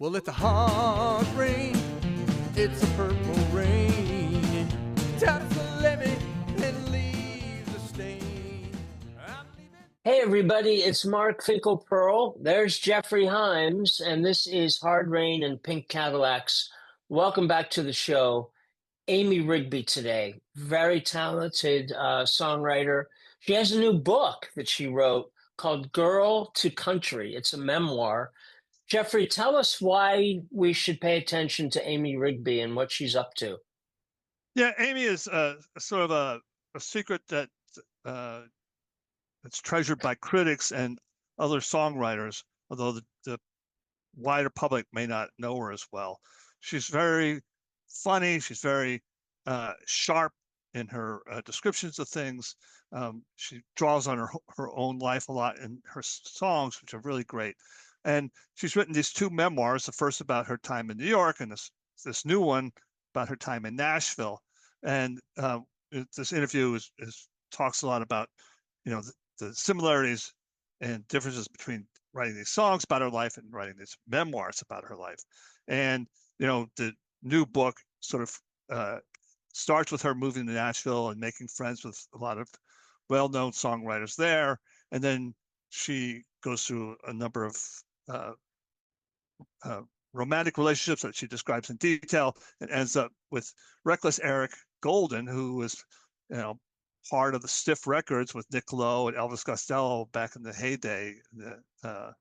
Well, it's a hard rain, it's a purple rain, taps the levee and leaves a stain. Hey everybody, it's Mark Finkel-Pearl. There's Jeffrey Himes, and this is Hard Rain and Pink Cadillacs. Welcome back to the show. Amy Rigby today, very talented songwriter. She has a new book that she wrote called Girl to Country. It's a memoir. Jeffrey, tell us why we should pay attention to Amy Rigby and what she's up to. Yeah, Amy is sort of a secret that it's treasured by critics and other songwriters, although the wider public may not know her as well. She's very funny. She's very sharp in her descriptions of things. She draws on her own life a lot in her songs, which are really great. And she's written these two memoirs, the first about her time in New York and this new one about her time in Nashville. And this interview talks a lot about, the similarities and differences between writing these songs about her life and writing these memoirs about her life. And, the new book sort of starts with her moving to Nashville and making friends with a lot of well-known songwriters there. And then she goes through a number of romantic relationships that she describes in detail and ends up with reckless Eric Golden, who was, part of the Stiff Records with Nick Lowe and Elvis Costello back in the heyday, in the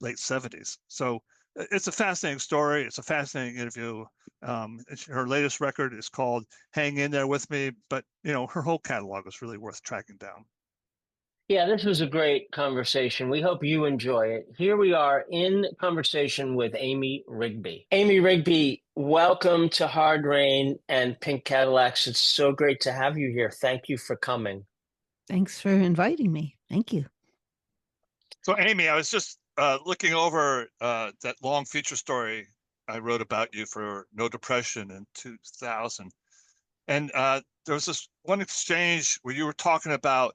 late 70s. So it's a fascinating story. It's a fascinating interview. Her latest record is called Hang In There With Me, but, her whole catalog is really worth tracking down. Yeah, this was a great conversation. We hope you enjoy it. Here we are in conversation with Amy Rigby. Amy Rigby, welcome to Hard Rain and Pink Cadillacs. It's so great to have you here. Thank you for coming. Thanks for inviting me. Thank you. So, Amy, I was just looking over that long feature story I wrote about you for No Depression in 2000. And there was this one exchange where you were talking about,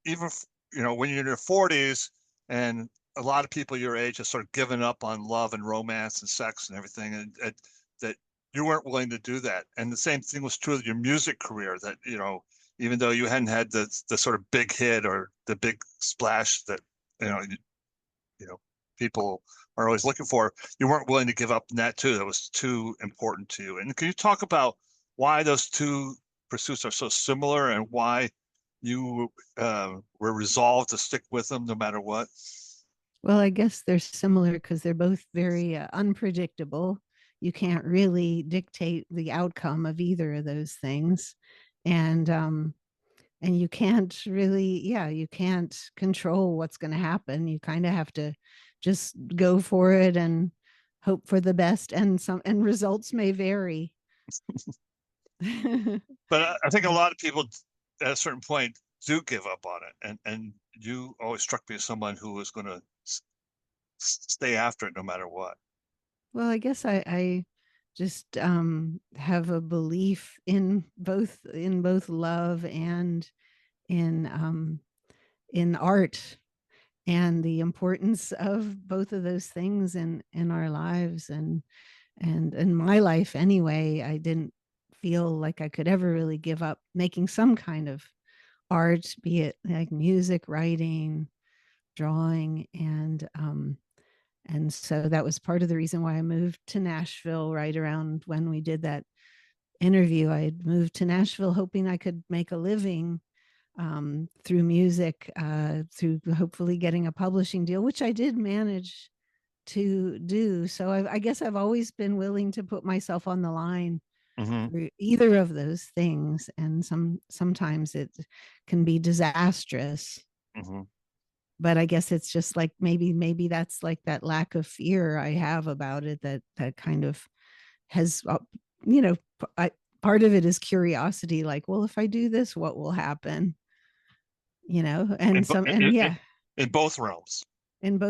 even when you're in your 40s and a lot of people your age have sort of given up on love and romance and sex and everything, and that you weren't willing to do that. And the same thing was true of your music career, that even though you hadn't had the sort of big hit or the big splash that people are always looking for, you weren't willing to give up on that too. That was too important to you. And can you talk about why those two pursuits are so similar and why you were resolved to stick with them no matter what? Well, I guess they're similar because they're both very unpredictable. You can't really dictate the outcome of either of those things. And you can't really, you can't control what's going to happen. You kind of have to just go for it and hope for the best, and results may vary. But I think a lot of people at a certain point do give up on it, and you always struck me as someone who was going to stay after it no matter what. Well, I guess I just have a belief in both love and in art, and the importance of both of those things in our lives, and in my life anyway. I didn't feel like I could ever really give up making some kind of art, be it like music, writing, drawing, and so that was part of the reason why I moved to Nashville right around when we did that interview. I had moved to Nashville hoping I could make a living through music, through hopefully getting a publishing deal, which I did manage to do. So I guess I've always been willing to put myself on the line for either of those things, and sometimes it can be disastrous. But I guess it's just like maybe that's like that lack of fear I have about it, that kind of has part of it is curiosity, like, well, if I do this, what will happen? And in both realms. And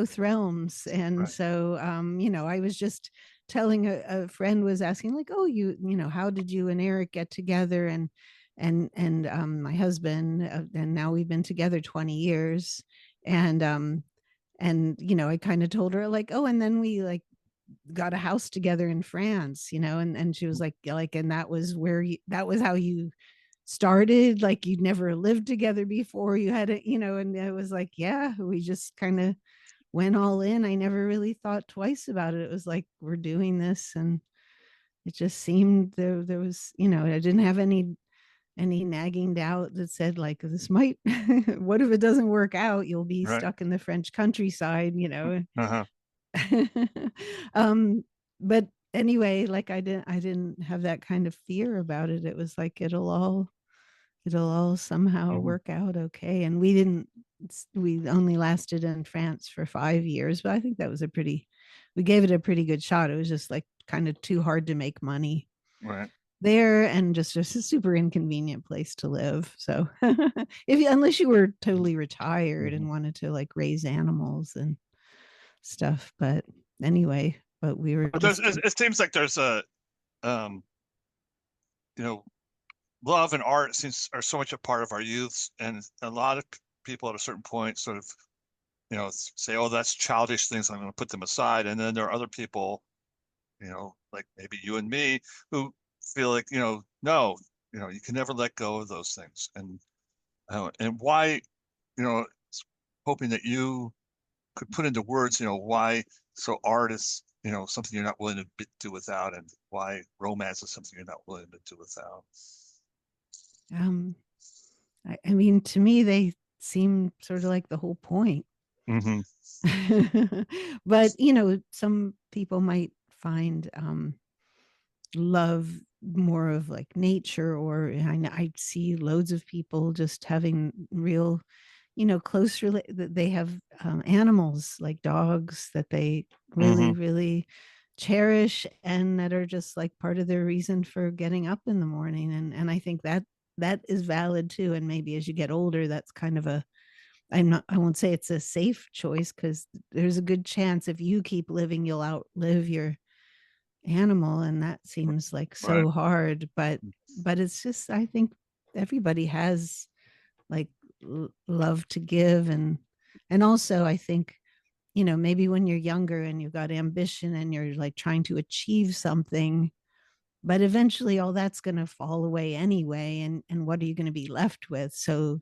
right. So I was just telling a friend, was asking like, oh, how did you and Eric get together? And my husband, and now we've been together 20 years. And and I kind of told her like, oh, and then we like got a house together in France, and she was like, and that was that was how you started, like you'd never lived together before, you had it, and it was like, yeah, we just kind of went all in. I never really thought twice about it. It was like, we're doing this, and it just seemed there was, I didn't have any nagging doubt that said like, this might what if it doesn't work out, you'll be Right. stuck in the French countryside. Uh-huh. But anyway, like I didn't have that kind of fear about it. It was like, it'll all somehow work out okay. And we only lasted in France for 5 years, but I think that was we gave it a pretty good shot. It was just like kind of too hard to make money Right. there, and just a super inconvenient place to live. So unless you were totally retired and wanted to like raise animals and stuff. But anyway, we were But it seems like there's a love and art are so much a part of our youth, and a lot of people at a certain point sort of say, oh, that's childish things, I'm going to put them aside. And then there are other people, like maybe you and me, who feel like, no, you can never let go of those things. And why, hoping that you could put into words, why art is, something you're not willing to do without, and why romance is something you're not willing to do without. I mean, to me, they seem sort of like the whole point. But some people might find love more of like nature, or I see loads of people just having real close they have animals like dogs that they really really cherish, and that are just like part of their reason for getting up in the morning. And I think that is valid too. And maybe as you get older, that's kind of I won't say it's a safe choice, because there's a good chance if you keep living, you'll outlive your animal, and that seems like so hard. But it's just, I think everybody has like love to give, and also I think maybe when you're younger and you've got ambition and you're like trying to achieve something, but eventually all that's going to fall away anyway, and what are you going to be left with? So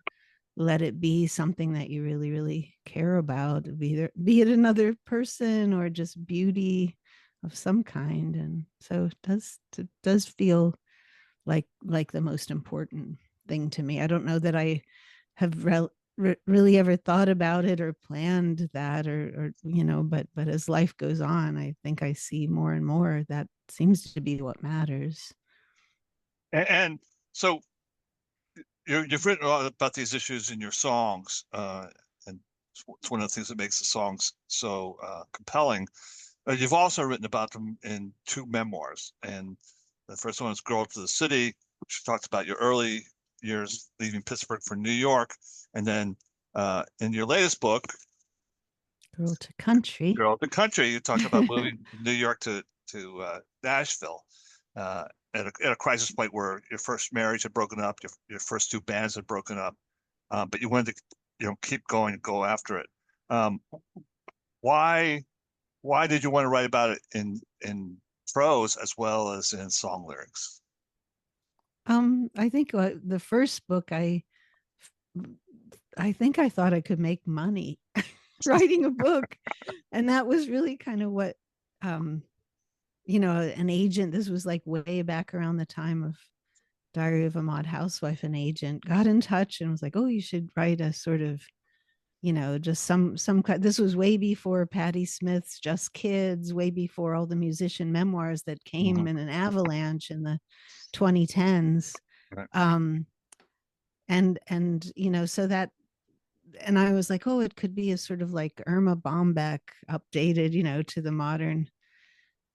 let it be something that you really really care about, be it another person or just beauty of some kind. And so it does feel like the most important thing to me. I don't know that I have really ever thought about it or planned that, or but as life goes on, I think I see more and more that seems to be what matters. And so you've written a lot about these issues in your songs, and it's one of the things that makes the songs so compelling. You've also written about them in 2 memoirs, and the first one is Girl to the City, which talks about your early years leaving Pittsburgh for New York. And then in your latest book, Girl to Country, you talk about moving from New York to Nashville at a crisis point where your first marriage had broken up, your first 2 bands had broken up, but you wanted to keep going and go after it. Why did you want to write about it in prose as well as in song lyrics? I think the first book, I think I thought I could make money writing a book, and that was really kind of what an agent, this was like way back around the time of Diary of a Mod Housewife, an agent got in touch and was like, oh, you should write a sort of just some this was way before Patti Smith's Just Kids, way before all the musician memoirs that came in an avalanche in the 2010s. Right. And so that, and I was like, oh, it could be a sort of like Irma Bombeck updated, to the modern,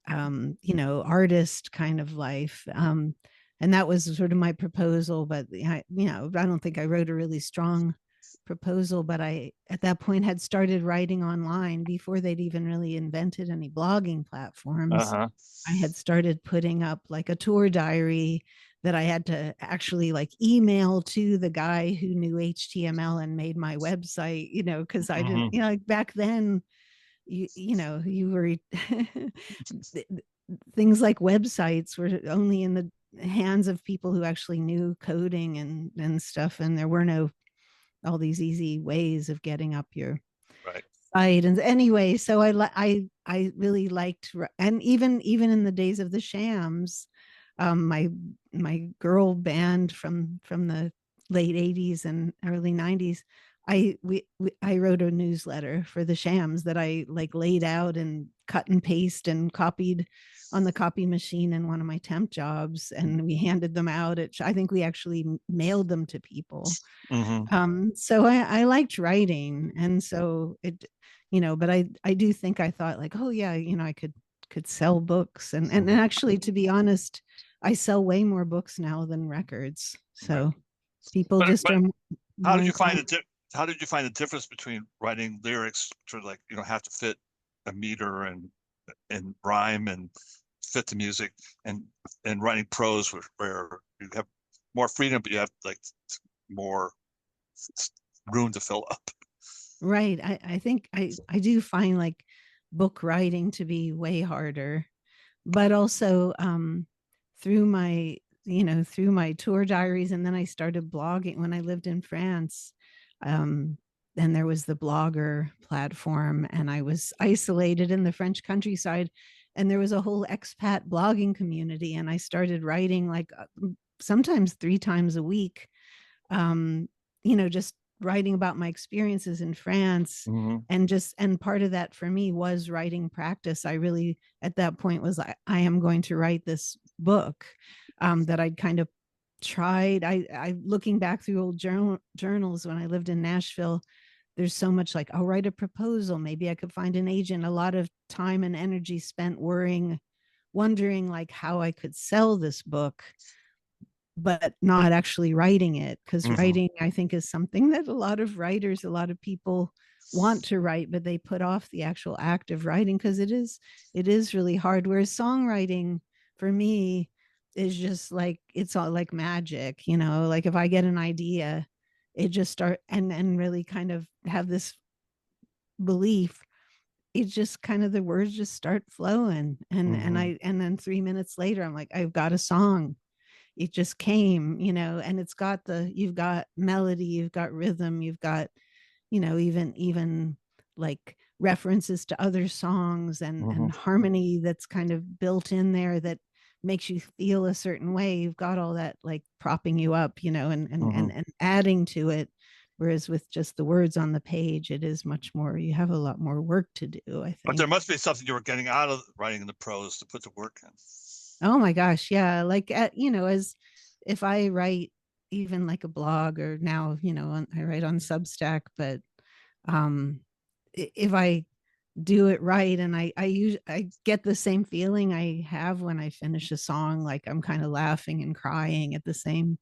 artist kind of life. And that was sort of my proposal, but I don't think I wrote a really strong proposal, but I at that point had started writing online before they'd even really invented any blogging platforms. I had started putting up like a tour diary that I had to actually like email to the guy who knew HTML and made my website, because I didn't, like back then, you were things like websites were only in the hands of people who actually knew coding and stuff, and there were no all these easy ways of getting up your site. And anyway, so I really liked, and even in the days of the Shams, my girl band from the late 80s and early 90s, I wrote a newsletter for the Shams that I like laid out and cut and paste and copied on the copy machine in one of my temp jobs, and we handed them out. I think we actually mailed them to people. So I liked writing, and so it, but I do think I thought like, oh yeah, I could sell books, and actually, to be honest, I sell way more books now than records. So people are. How did you find it? How did you find the difference between writing lyrics, which are like have to fit a meter and rhyme and fit the music, and writing prose where you have more freedom, but you have like more room to fill up? Right. I think I do find like book writing to be way harder, but also through my tour diaries, and then I started blogging when I lived in France. Then there was the Blogger platform, and I was isolated in the French countryside, and there was a whole expat blogging community, and I started writing like sometimes 3 times a week, just writing about my experiences in France. And part of that for me was writing practice. I really at that point was I am going to write this book that I'd kind of tried. I looking back through old journals when I lived in Nashville, there's so much like, I'll write a proposal, maybe I could find an agent. A lot of time and energy spent wondering like how I could sell this book, but not actually writing it, because writing, I think, is something that a lot of writers, a lot of people want to write, but they put off the actual act of writing because it is really hard. Whereas songwriting for me is just like, it's all like magic, like if I get an idea, it just start and really kind of have this belief, it just kind of, the words just start flowing, and then 3 minutes later I'm like, I've got a song. It just came, and it's got you've got melody, you've got rhythm, you've got, even like references to other songs and harmony that's kind of built in there that makes you feel a certain way. You've got all that like propping you up, and adding to it. Whereas with just the words on the page, it is much more, you have a lot more work to do, I think. But there must be something you were getting out of writing in the prose to put the work in. Oh my gosh. Yeah. Like, as if I write even like a blog, or now, I write on Substack, but if I do it right, and I get the same feeling I have when I finish a song, like I'm kind of laughing and crying at the same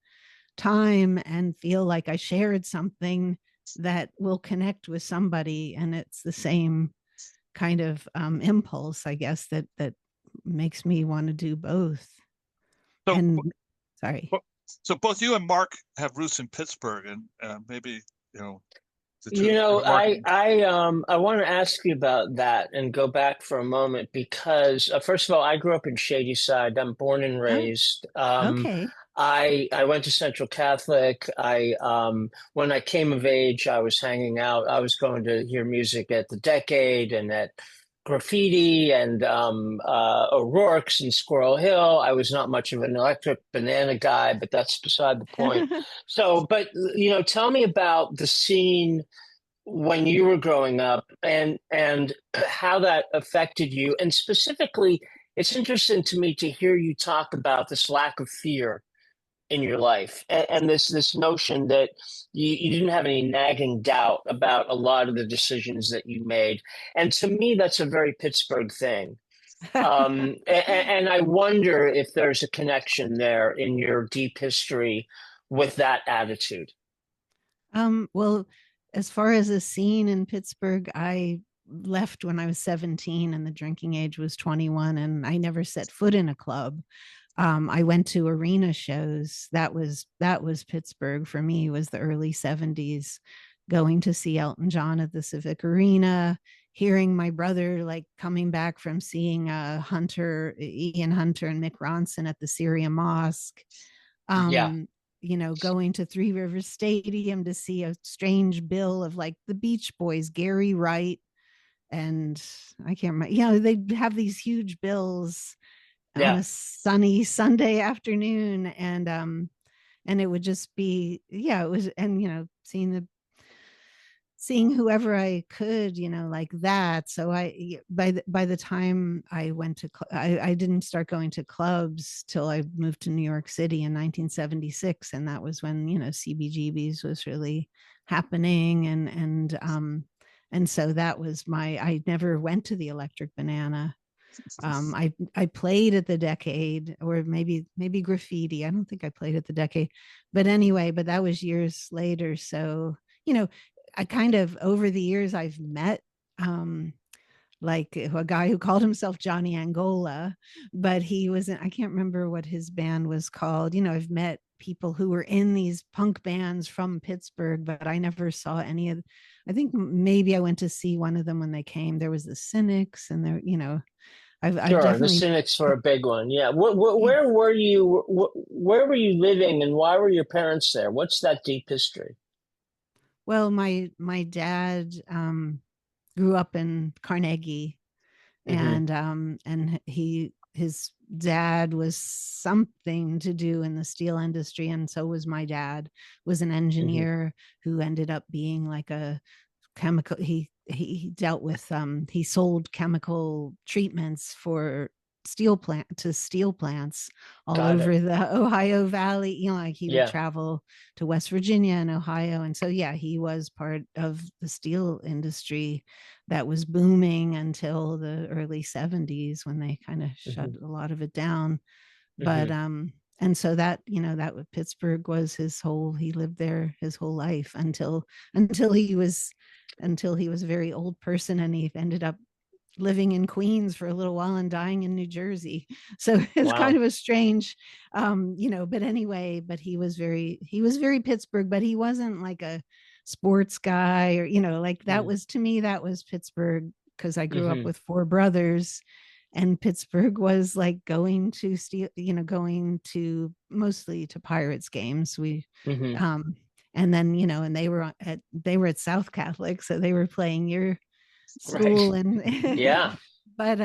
time, and feel like I shared something that will connect with somebody. And it's the same kind of impulse, I guess, that makes me want to do both. So, sorry. So both you and Mark have roots in Pittsburgh, and maybe I want to ask you about that and go back for a moment, because first of all, I grew up in Shadyside. I'm born and raised. Okay. I went to Central Catholic. When I came of age, I was hanging out. I was going to hear music at the Decade and at Graffiti and O'Rourke's and Squirrel Hill. I was not much of an Electric Banana guy, but that's beside the point. So, but tell me about the scene when you were growing up, and how that affected you. And specifically, it's interesting to me to hear you talk about this lack of fear in your life, and this notion that you didn't have any nagging doubt about a lot of the decisions that you made. And to me, that's a very Pittsburgh thing. And I wonder if there's a connection there in your deep history with that attitude. Well, as far as a scene in Pittsburgh, I left when I was 17 and the drinking age was 21, and I never set foot in a club. I went to arena shows. That was Pittsburgh for me, was the early 70s, going to see Elton John at the Civic Arena, hearing my brother like coming back from seeing Ian Hunter and Mick Ronson at the Syria Mosque. Yeah. Going to Three Rivers Stadium to see a strange bill of like the Beach Boys, Gary Wright, and I can't remember. They'd have these huge bills on a sunny Sunday afternoon, and it would just be, it was, and seeing whoever I could, like that. So by the time I went to I didn't start going to clubs till I moved to New York City in 1976, and that was when CBGB's was really happening, and so that was I never went to the Electric Banana. I played at the Decade, or maybe Graffiti. I don't think I played at the Decade, but anyway, but that was years later. So I kind of, over the years, I've met like a guy who called himself Johnny Angola, but he wasn't, I can't remember what his band was called. I've met people who were in these punk bands from Pittsburgh, but I never saw any of, I think maybe I went to see one of them when they came. There was the Cynics, and there, I've Sure, definitely, the Cynics were a big one. Yeah. Where were you? Where were you living, and why were your parents there? What's that deep history? well, my dad grew up in Carnegie, Mm-hmm. and his dad was something to do in the steel industry, and so was my dad. Was an Mm-hmm. engineer who ended up being like a chemical. He dealt with he sold chemical treatments for steel plants all Got it. over the Ohio Valley. Like he would Yeah. travel to West Virginia and Ohio, and so he was part of the steel industry that was booming until the early 70s, when they kind of shut Mm-hmm. a lot of it down. But Mm-hmm. and so that that Pittsburgh was he lived there his whole life until he was a very old person, and he ended up living in Queens for a little while and dying in New Jersey. So it's kind Wow. of a strange, but anyway, but he was very Pittsburgh, but he wasn't like a sports guy, or, like that was, to me, that was Pittsburgh, because I grew up Mm-hmm. with four brothers, and Pittsburgh was like going to going to mostly to Pirates games. Mm-hmm. Um, and then, and they were at South Catholic, so they were playing your Right. school, and Yeah. but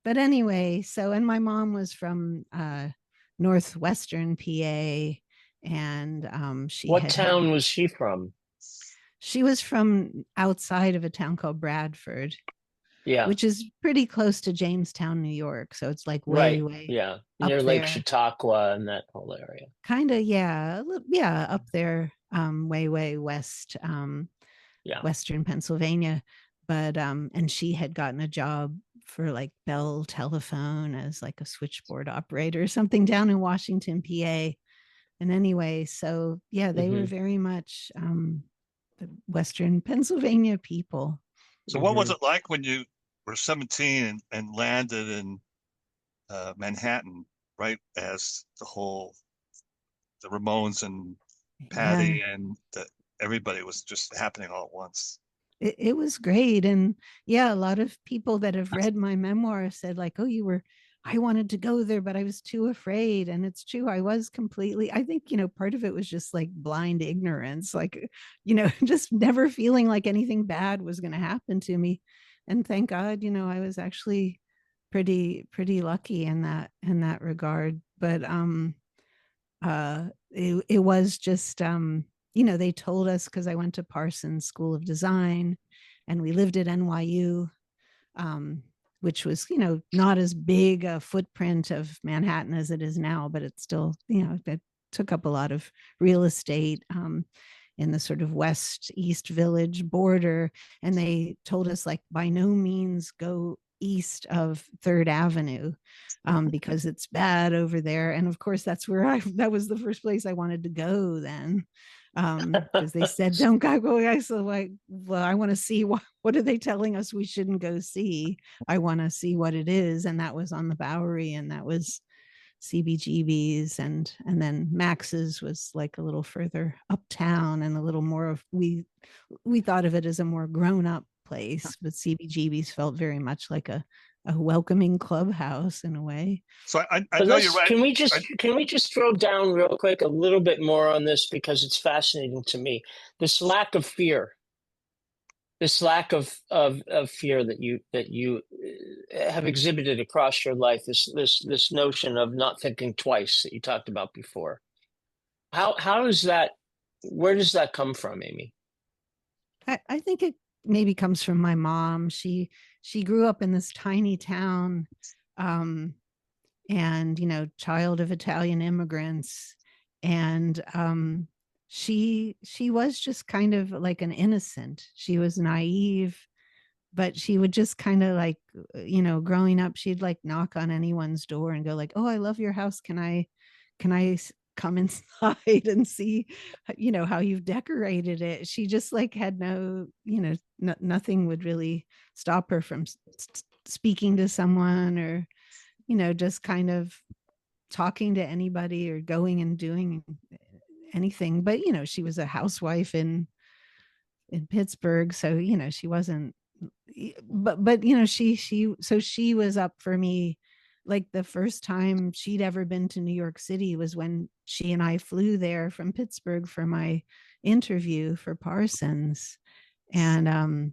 anyway, so, and my mom was from northwestern PA, and What town was she from? she was from outside of a town called Bradford, Yeah. which is pretty close to Jamestown, New York. So it's like Right. way Yeah. Near up Lake there. Chautauqua and that whole area. Kind of, yeah, up there, way west, Yeah. Western Pennsylvania. But and she had gotten a job for like Bell Telephone as like a switchboard operator or something down in Washington, PA. And anyway, so yeah, they were Mm-hmm. very much the Western Pennsylvania people. So what Mm-hmm. was it like when you were 17 and landed in Manhattan, right as the Ramones and Yeah, Patty and everybody was just happening all at once? it was great. And yeah, a lot of people that have read my memoir said like, oh, I wanted to go there, but I was too afraid. And it's true, I was completely, I think, part of it was just like blind ignorance, like, just never feeling like anything bad was going to happen to me. And thank God, I was actually pretty lucky in that regard. But it was just they told us, because I went to Parsons School of Design, and we lived at NYU, which was not as big a footprint of Manhattan as it is now, but it's still that took up a lot of real estate in the sort of west east village border. And they told us like, by no means go east of Third Avenue, because it's bad over there. And of course, that was the first place I wanted to go then, because they said don't go. I so like, well, I want to see what are they telling us we shouldn't go see. I want to see what it is. And that was on the Bowery, and that was CBGB's, and then Max's was like a little further uptown and a little more of, we thought of it as a more grown up place, but CBGB's felt very much like a welcoming clubhouse in a way. So I But know you're right. can we just drill down real quick a little bit more on this, because it's fascinating to me. This lack of fear, this lack of fear that you have exhibited across your life, this notion of not thinking twice that you talked about before. How does that, where does that come from, Amy? I think it maybe comes from my mom. She grew up in this tiny town, and child of Italian immigrants, and she was just kind of like an innocent. She was naive, but she would just kind of like, growing up, she'd like knock on anyone's door and go like, "Oh, I love your house. Can I come inside and see, how you've decorated it?" She just like had no, nothing would really stop her from speaking to someone, or, just kind of talking to anybody, or going and doing anything. But, she was a housewife in Pittsburgh. So, she wasn't, but, she was up for me. Like the first time she'd ever been to New York City was when she and I flew there from Pittsburgh for my interview for Parsons. And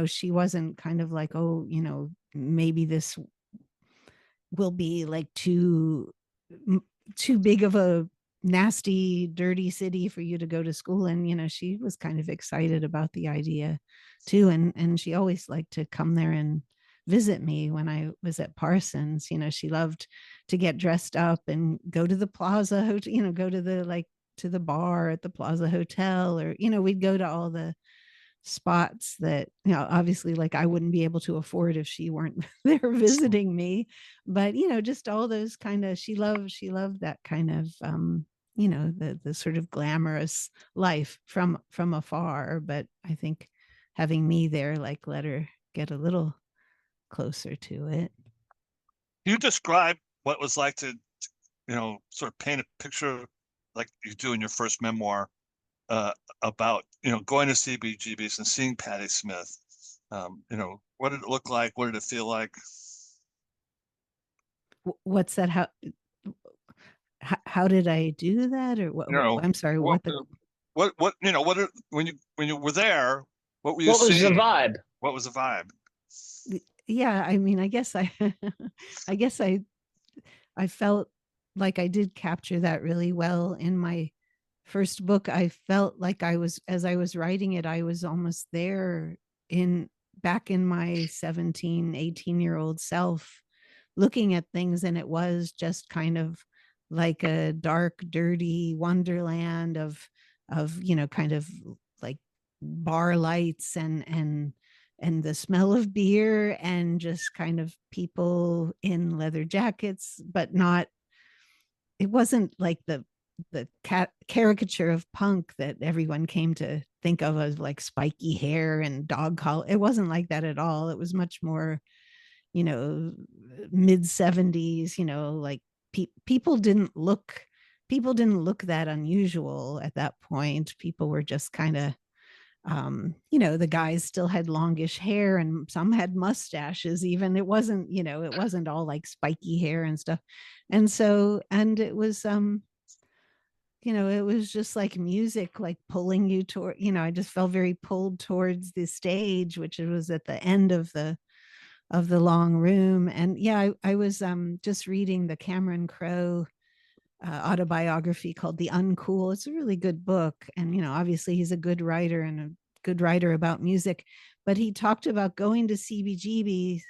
she wasn't kind of like, oh, maybe this will be like too big of a nasty, dirty city for you to go to school in. She was kind of excited about the idea too. And she always liked to come there and visit me when I was at Parsons. She loved to get dressed up and go to the Plaza Hotel, go to the bar at the Plaza Hotel, or, we'd go to all the spots that, obviously like I wouldn't be able to afford if she weren't there visiting me. But, just all those kind of, she loved that kind of, the sort of glamorous life from afar. But I think having me there, like, let her get a little closer to it. You describe what it was like to, sort of paint a picture like you do in your first memoir, about, going to CBGB's and seeing Patti Smith. What did it look like? What did it feel like? What's that? How did I do that? Or what? I'm sorry. When you were there, what were you What was seeing? the vibe? What was the vibe? Yeah, I mean, I guess I felt like I did capture that really well in my first book. I felt like as I was writing it, I was almost there back in my 17, 18-year-old self, looking at things. And it was just kind of like a dark, dirty wonderland of, kind of like bar lights and the smell of beer, and just kind of people in leather jackets, but not, it wasn't like the caricature of punk that everyone came to think of as like spiky hair and dog collar. It wasn't like that at all. It was much more, mid 70s, like people didn't look that unusual at that point. People were just kind of, the guys still had longish hair, and some had mustaches even. It wasn't, it wasn't all like spiky hair and stuff. And it was, it was just like music, like pulling you toward, I just felt very pulled towards the stage, which it was at the end of the long room. And yeah, I was just reading the Cameron Crowe autobiography called The Uncool. It's a really good book. And, obviously he's a good writer and a good writer about music, but he talked about going to CBGB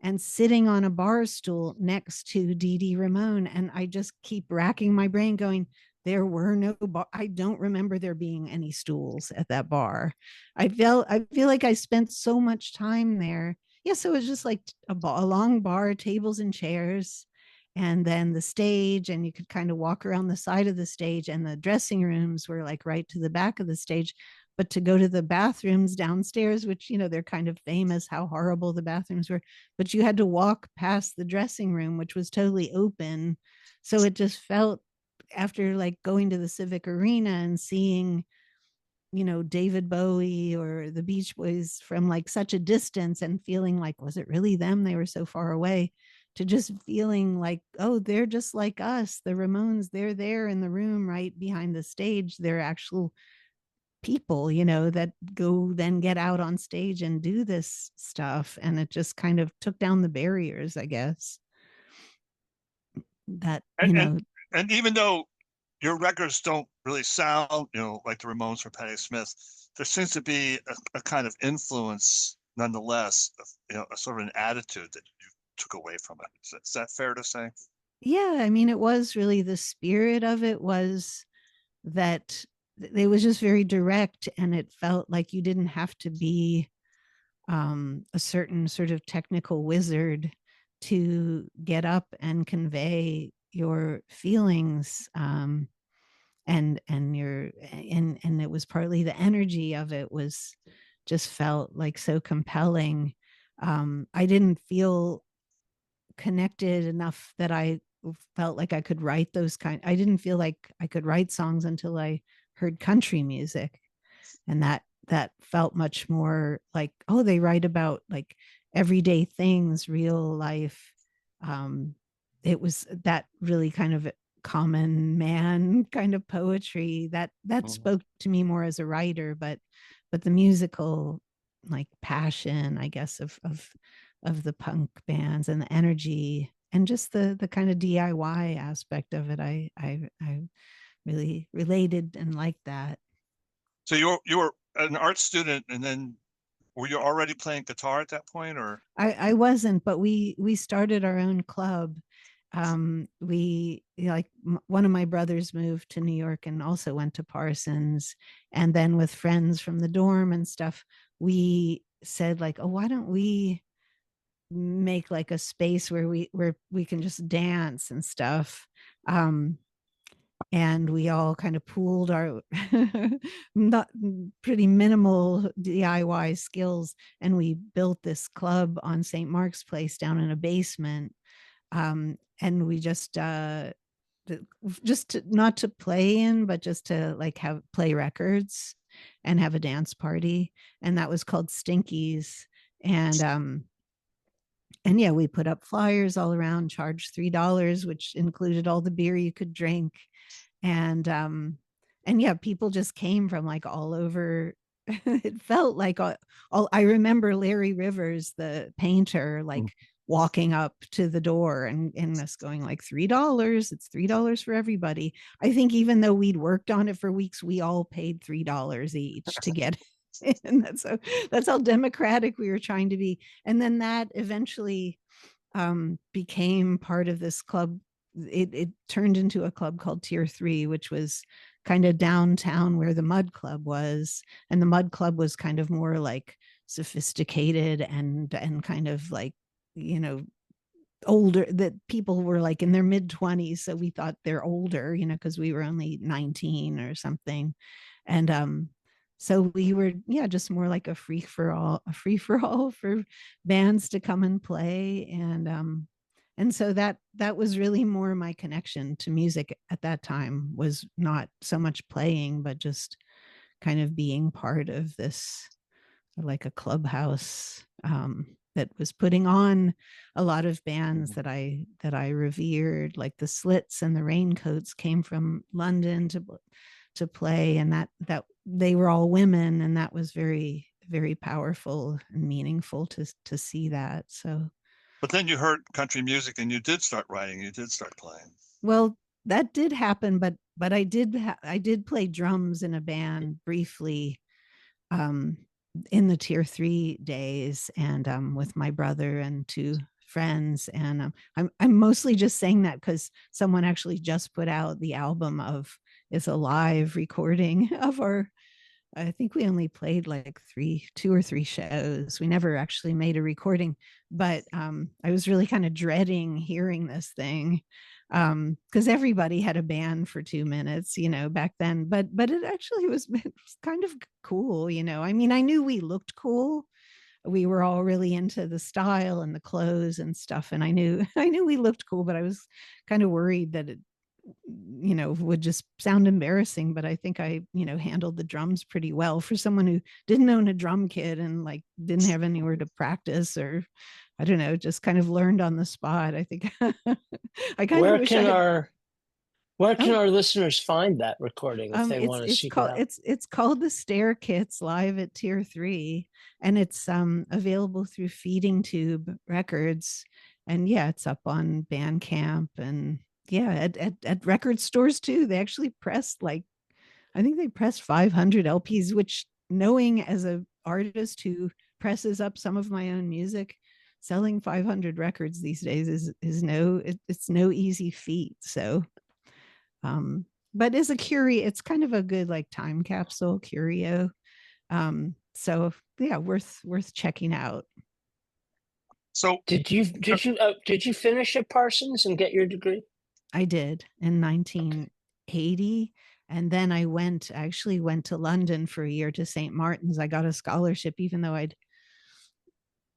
and sitting on a bar stool next to Dee Dee Ramone. And I just keep racking my brain going, there were no bar. I don't remember there being any stools at that bar. I feel like I spent so much time there. Yeah, so it was just like a long bar, tables and chairs, and then the stage, and you could kind of walk around the side of the stage, and the dressing rooms were like right to the back of the stage. but to go to the bathrooms downstairs, which, you know, they're kind of famous how horrible the bathrooms were, but you had to walk past the dressing room, which was totally open. So it just felt, after like going to the Civic Arena and seeing, you know, David Bowie or the Beach Boys from like such a distance and feeling like, was it really them? They were so far away, to just feeling like, oh, they're just like us. The Ramones, they're there in the room right behind the stage. They're actual people, you know, that go then get out on stage and do this stuff. And it just kind of took down the barriers, I guess. That, you know. And even though your records don't really sound, you know, like the Ramones or Patti Smith, there seems to be a kind of influence nonetheless, you know, a sort of an attitude that you took away from it. Is that fair to say? Yeah, I mean, it was really, the spirit of it was that it was just very direct, and it felt like you didn't have to be a certain sort of technical wizard to get up and convey your feelings, and your, and it was partly the energy of it was just felt like so compelling. I didn't feel connected enough that I felt like I could write those kind. I didn't feel like I could write songs until I heard country music, and that felt much more like, oh, they write about like everyday things, real life. It was that really kind of common man kind of poetry that spoke to me more as a writer, but the musical like passion, I guess, of the punk bands and the energy and just the kind of DIY aspect of it, I really related and liked that. So you were an art student, and then were you already playing guitar at that point, or? I wasn't, but we started our own club. We, like, one of my brothers moved to New York and also went to Parsons, and then with friends from the dorm and stuff, we said like, oh, why don't we make like a space where we can just dance and stuff. And we all kind of pooled our not pretty minimal DIY skills, and we built this club on St. Mark's Place down in a basement. And we just not to play in, but just to like play records and have a dance party, and that was called Stinkies. And yeah, we put up flyers all around, charged $3, which included all the beer you could drink. And yeah, people just came from like all over. It felt like all I remember Larry Rivers, the painter, like walking up to the door and us going like $3. It's $3 for everybody. I think even though we'd worked on it for weeks, we all paid $3 each to get and that's how democratic we were trying to be. And then that eventually became part of this club. It turned into a club called Tier 3, which was kind of downtown where the Mud Club was. And the Mud Club was kind of more like sophisticated and kind of like, you know, older, that people were like in their mid-20s. So we thought they're older, you know, because we were only 19 or something. And so we were, yeah, just more like a free for all for bands to come and play. And so that was really more my connection to music at that time, was not so much playing, but just kind of being part of this, like a clubhouse that was putting on a lot of bands that I revered, like the Slits and the Raincoats came from London to play, and that they were all women, and that was very, very powerful and meaningful to see that. So, but then you heard country music and you did start writing, you did start playing. Well, that did happen, but I did play drums in a band briefly in the Tier 3 days, and with my brother and two friends. And I'm mostly just saying that because someone actually just put out the album is a live recording of our, I think we only played like 2 or 3 shows. We never actually made a recording, but I was really kind of dreading hearing this thing. because everybody had a band for 2 minutes, back then. But it actually it was kind of cool, I mean, I knew we looked cool. We were all really into the style and the clothes and stuff, and I knew we looked cool, but I was kind of worried that it would just sound embarrassing. But I think I handled the drums pretty well for someone who didn't own a drum kit and like didn't have anywhere to practice, or I don't know, just kind of learned on the spot. I think I kind of wish I had. Where can our listeners find that recording if they want to It's seek called it out? it's called the Stair Kits live at Tier 3, and it's available through Feeding Tube Records, and yeah, it's up on Bandcamp, and yeah, at record stores too. They actually pressed I think they pressed 500 LPs, which, knowing as a artist who presses up some of my own music, selling 500 records these days is it's no easy feat. So but as a it's kind of a good like time capsule curio. So yeah, worth checking out. So Did you finish at Parsons and get your degree? I did in 1980, and then I actually went to London for a year to St. Martin's. I got a scholarship even though I'd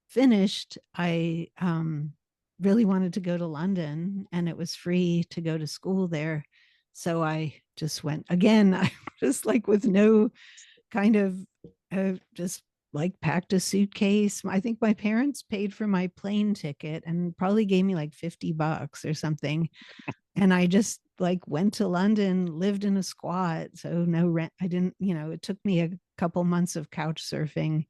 finished. I really wanted to go to London, and it was free to go to school there. So I just went again. I just like with no kind of just like packed a suitcase. I think my parents paid for my plane ticket and probably gave me like $50 or something. And I just like went to London, lived in a squat. So no rent. I didn't, it took me a couple months of couch surfing,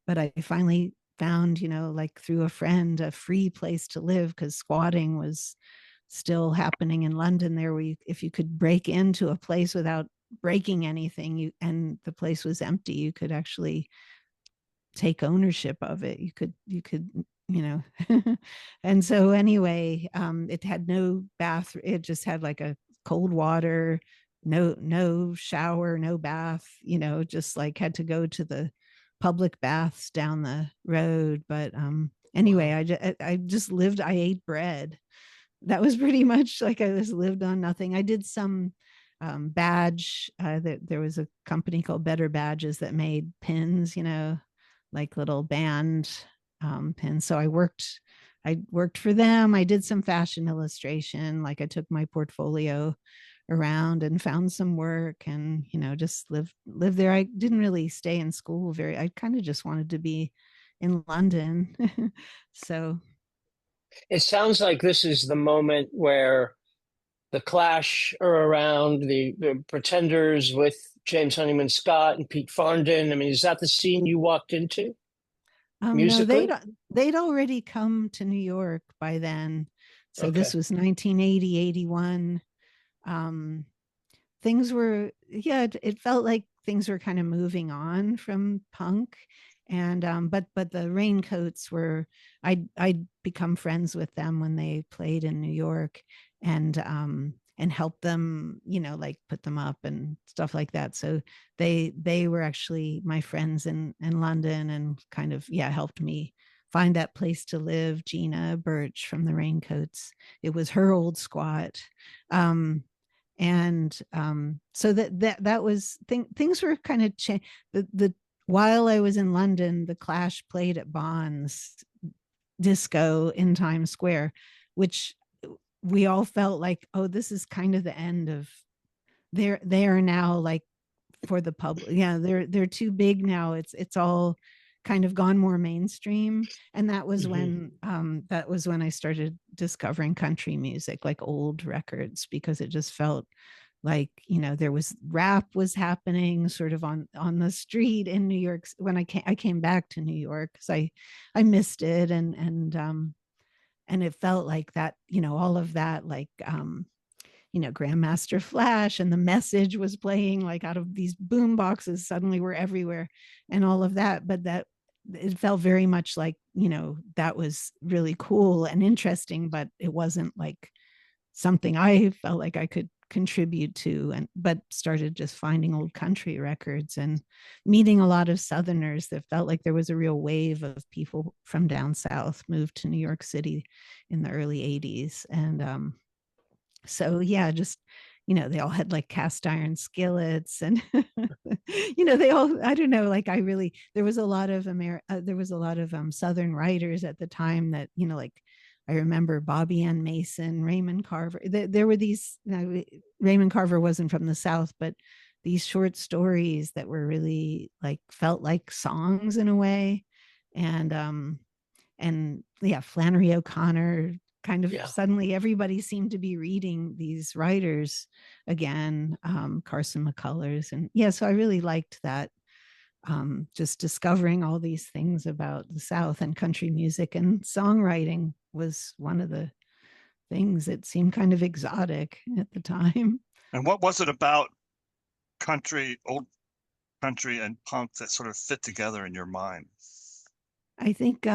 but I finally found, like through a friend, a free place to live, because squatting was still happening in London there, where if you could break into a place without breaking anything, and the place was empty, you could actually take ownership of it. You could and so anyway, it had no bath. It just had like a cold water, no shower, no bath, just like had to go to the public baths down the road. But anyway, wow. I just lived. I ate bread. That was pretty much like I just lived on nothing. I did some badge. There was a company called Better Badges that made pins, like little band pins. So I worked for them. I did some fashion illustration. Like I took my portfolio around and found some work, and just live there. I didn't really stay in school I kind of just wanted to be in London. So it sounds like this is the moment where the Clash are around, the Pretenders with James Honeyman Scott and Pete Farndon. I mean, is that the scene you walked into? No, musically? they'd already come to New York by then. So Okay. this was 1980, 81. Things were, yeah, it felt like things were kind of moving on from punk. And but the Raincoats were, I'd become friends with them when they played in New York, and helped them, like put them up and stuff like that. So they were actually my friends in London, and kind of, yeah, helped me find that place to live. Gina Birch from the Raincoats, it was her old squat. And so that was things were kind of the while I was in London, the Clash played at Bond's Disco in Times Square, which we all felt like, oh, this is kind of the end of they are now like for the public. Yeah, they're too big now. It's all kind of gone more mainstream. And that was when I started discovering country music, like old records, because it just felt like, there was rap was happening sort of on the street in New York. When I came back to New York, because I missed it, and it felt like that, all of that, like Grandmaster Flash and The Message was playing like out of these boom boxes, suddenly were everywhere, and all of that. But that it felt very much like, that was really cool and interesting, but it wasn't like something I felt like I could contribute to. But started just finding old country records and meeting a lot of Southerners that felt like there was a real wave of people from down south moved to New York City in the early 80s. And So yeah, just, they all had like cast iron skillets, and they all, I don't know, like there was a lot of Southern writers at the time that, like I remember Bobby Ann Mason, Raymond Carver. There were these, Raymond Carver wasn't from the South, but these short stories that were really like felt like songs in a way. And yeah, Flannery O'Connor, kind of suddenly everybody seemed to be reading these writers again, Carson McCullers. And yeah, so I really liked that, just discovering all these things about the South and country music, and songwriting was one of the things that seemed kind of exotic at the time. And what was it about old country and punk that sort of fit together in your mind? I think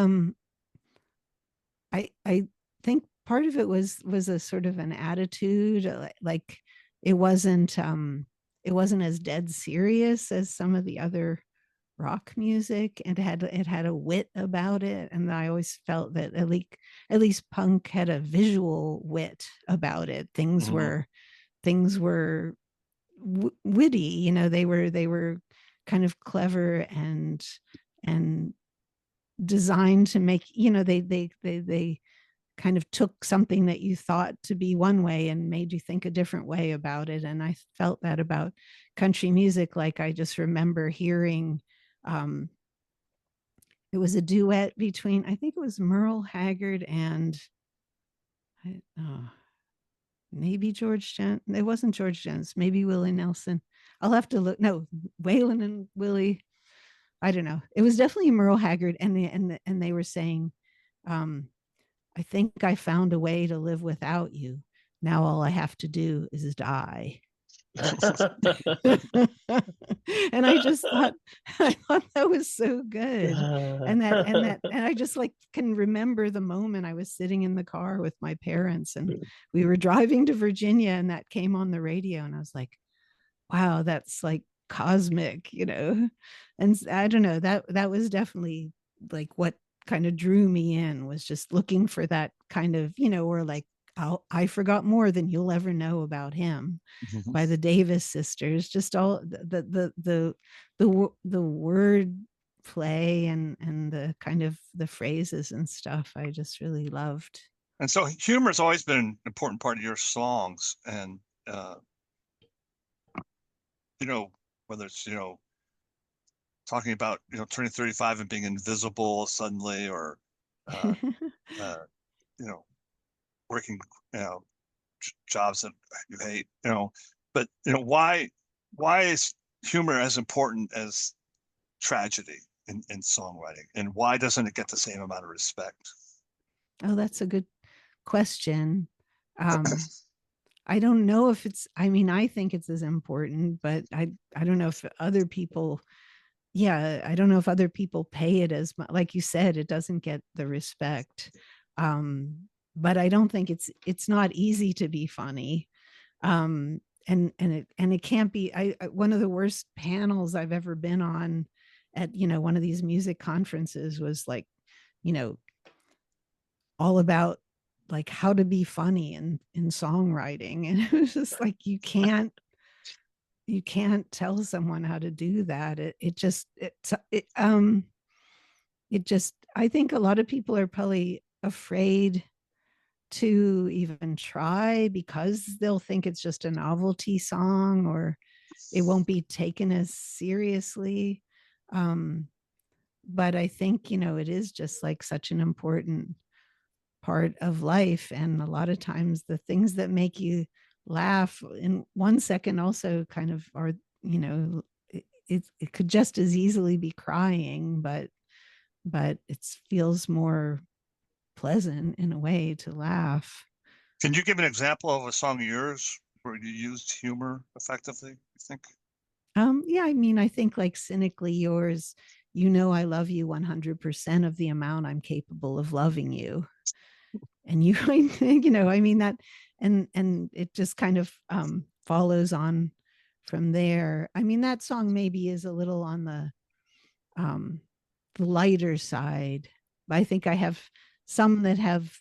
I think part of it was a sort of an attitude, like it wasn't as dead serious as some of the other rock music, and it had a wit about it. And I always felt that at least punk had a visual wit about it. Things were witty, they were kind of clever and designed to make, they kind of took something that you thought to be one way and made you think a different way about it. And I felt that about country music. Like I just remember hearing, it was a duet between, I think it was Merle Haggard and maybe George Jones. It wasn't George Jones, maybe Willie Nelson. I'll have to look. No, Waylon and Willie. I don't know. It was definitely Merle Haggard, and they were saying, I think I found a way to live without you. Now all I have to do is die. And I thought that was so good. And I just like can remember the moment I was sitting in the car with my parents, and we were driving to Virginia, and that came on the radio, and I was like, wow, that's like cosmic, And I don't know, that was definitely like what kind of drew me in, was just looking for that kind of, or like, I forgot more than you'll ever know about him by the Davis sisters. Just all the word play and the kind of the phrases and stuff I just really loved. And so humor has always been an important part of your songs. And whether it's talking about turning 35 and being invisible suddenly, or working jobs that you hate, but why is humor as important as tragedy in songwriting, and why doesn't it get the same amount of respect? Oh, that's a good question. I don't know if it's, I think it's as important, but I don't know if other people, I don't know if other people pay it as much. Like you said, it doesn't get the respect. But I don't think it's not easy to be funny. And it can't be. One of the worst panels I've ever been on at, one of these music conferences was like, all about like how to be funny in songwriting. And it was just like, you can't tell someone how to do that. I think a lot of people are probably afraid to even try, because they'll think it's just a novelty song, or it won't be taken as seriously. But I think, it is just like such an important part of life. And a lot of times the things that make you laugh in 1 second also kind of are, it could just as easily be crying, but it feels more pleasant in a way to laugh. Can you give an example of a song of yours where you used humor effectively, you think? I think like Cynically Yours, I love you 100% of the amount I'm capable of loving you. And that, and it just kind of follows on from there. That song maybe is a little on the lighter side, but I think I have some that have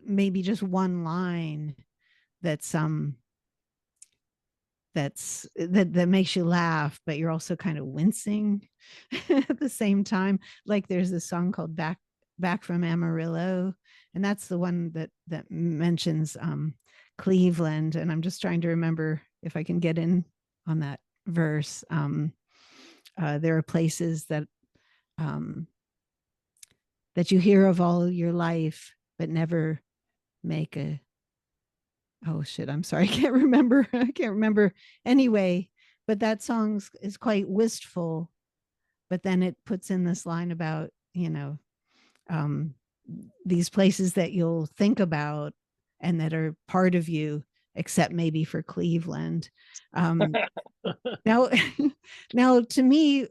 maybe just one line that's that makes you laugh, but you're also kind of wincing at the same time. Like there's this song called Back from Amarillo, and that's the one that mentions Cleveland. And I'm just trying to remember if I can get in on that verse. There are places that you hear of all your life, but never make a, oh shit, I'm sorry, I can't remember anyway. But that song is quite wistful, but then it puts in this line about, um, these places that you'll think about and that are part of you, except maybe for Cleveland. Now, now to me,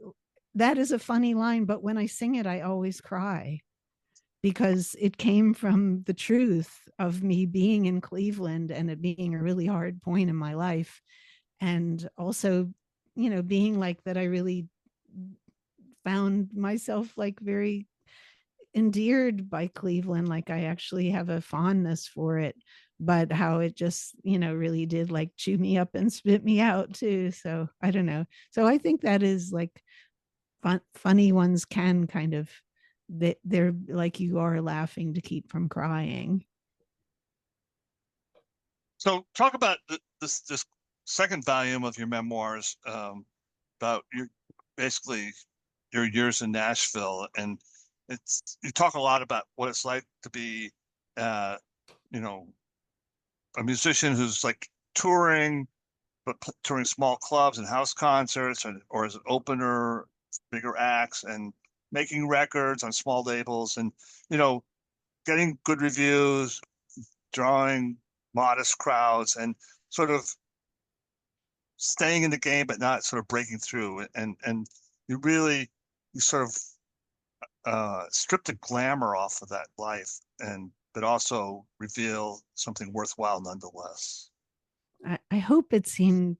that is a funny line, but when I sing it, I always cry because it came from the truth of me being in Cleveland and it being a really hard point in my life. And also, being like that, I really found myself like very endeared by Cleveland. Like I actually have a fondness for it, but how it just, really did like chew me up and spit me out too. So I don't know. So I think that is like funny ones can kind of, they're like you are laughing to keep from crying. So talk about this second volume of your memoirs, about basically your years in Nashville, and you talk a lot about what it's like to be a musician who's like touring, but touring small clubs and house concerts, or as an opener, bigger acts, and making records on small labels, and getting good reviews, drawing modest crowds, and sort of staying in the game but not sort of breaking through. And you sort of strip the glamour off of that life, but also reveal something worthwhile nonetheless. I hope it seemed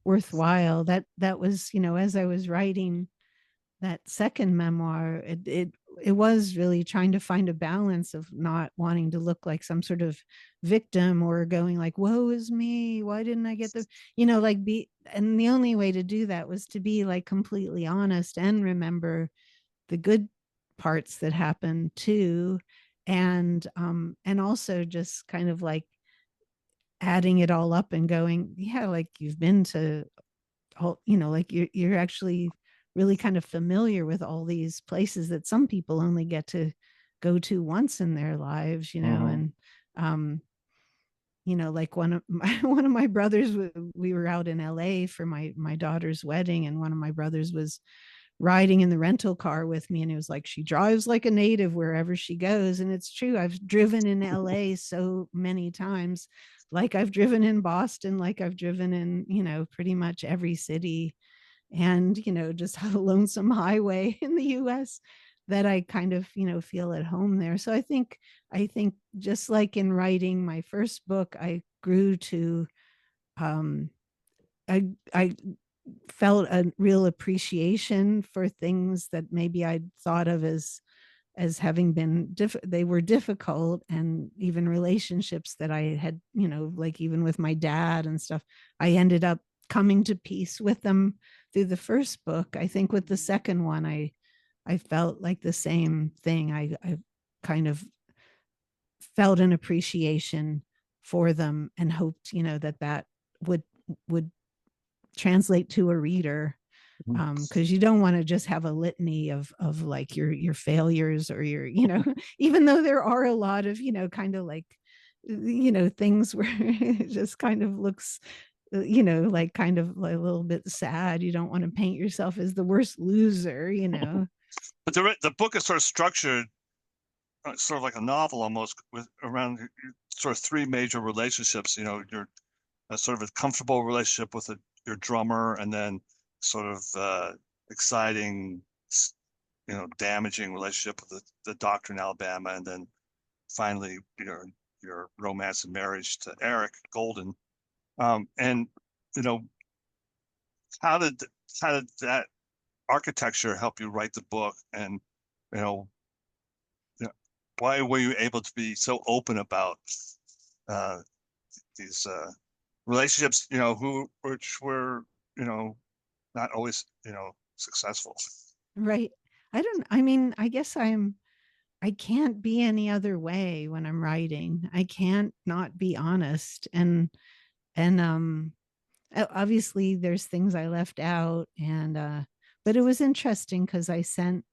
worthwhile. That was, as I was writing that second memoir, it was really trying to find a balance of not wanting to look like some sort of victim or going like, woe is me, why didn't I get and the only way to do that was to be like completely honest and remember the good parts that happened too. And also just kind of like adding it all up and going, yeah, like you've been to all, like you're actually really kind of familiar with all these places that some people only get to go to once in their lives, and like one of my brothers, we were out in LA for my daughter's wedding, and one of my brothers was riding in the rental car with me, and it was like, she drives like a native wherever she goes. And it's true, I've driven in LA so many times, like I've driven in Boston, like I've driven in pretty much every city, and just have a lonesome highway in the US that I kind of feel at home there. So I think just like in writing my first book, I grew to I felt a real appreciation for things that maybe I'd thought of as having been they were difficult, and even relationships that I had, like even with my dad and stuff, I ended up coming to peace with them through the first book. I think with the second one, I felt like the same thing. I kind of felt an appreciation for them and hoped, that would translate to a reader, because you don't want to just have a litany of like your failures or your even though there are a lot of kind of like things where it just kind of looks like kind of like a little bit sad. You don't want to paint yourself as the worst loser. But the book is sort of structured sort of like a novel almost, with around sort of three major relationships. You're sort of a comfortable relationship with your drummer, and then sort of exciting, damaging relationship with the doctor in Alabama, and then finally your romance and marriage to Eric Golden. And how did that architecture help you write the book? And why were you able to be so open about these relationships, which were, not always, successful. Right. I mean, I guess I can't be any other way when I'm writing. I can't not be honest. And obviously there's things I left out, but it was interesting because I sent